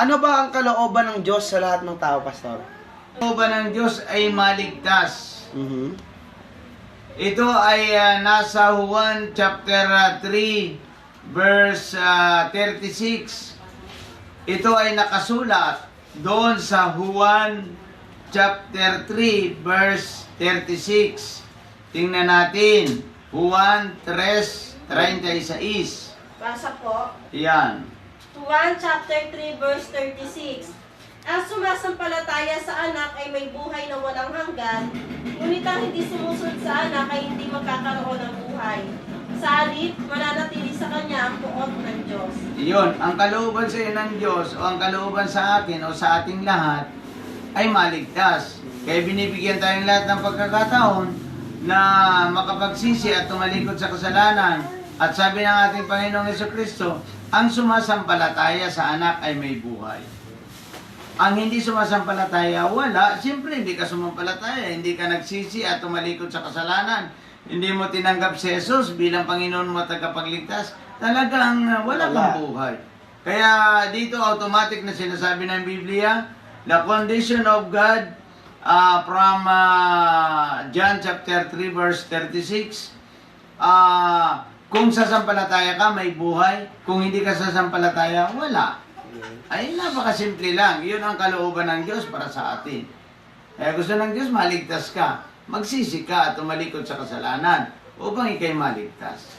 Ano ba ang kalooban ng Diyos sa lahat ng tao, Pastor? Ang kalooban ng Diyos ay maligtas. Mhm. Ito ay nasa Juan chapter 3 verse 36. Ito ay nakasulat doon sa Juan chapter 3 verse 36. Tingnan natin. Juan 3:36. Basa po. Yan. Juan chapter 3 verse 36. Ang sumasampalataya sa anak ay may buhay na walang hanggan, ngunit ang hindi sumusunod sa anak ay hindi magkakaroon ng buhay. Sa halip, mananatili sa kanya ang puot ng Diyos. Iyon, ang kalooban sa iyo ng Diyos o ang kalooban sa akin o sa ating lahat ay maligtas. Kaya binibigyan tayong lahat ng pagkakataon na makapagsisi at tumalikod sa kasalanan. At sabi ng ating Panginoong Jesucristo, ang sumasampalataya sa anak ay may buhay. Ang hindi sumasampalataya, wala. Siyempre, hindi ka sumampalataya, hindi ka nagsisi at tumalikod sa kasalanan. Hindi mo tinanggap si Jesus bilang Panginoon mo at tagapagligtas. Talagang wala kang buhay. Kaya dito automatic na sinasabi ng Biblia, the condition of God from John chapter 3 verse 36, kung sasampalataya ka, may buhay. Kung hindi ka sasampalataya, wala. Ay, napakasimple lang. Iyon ang kalooban ng Diyos para sa atin. Kaya gusto ng Diyos, maligtas ka. Magsisi ka at tumalikod sa kasalanan upang ikay maligtas.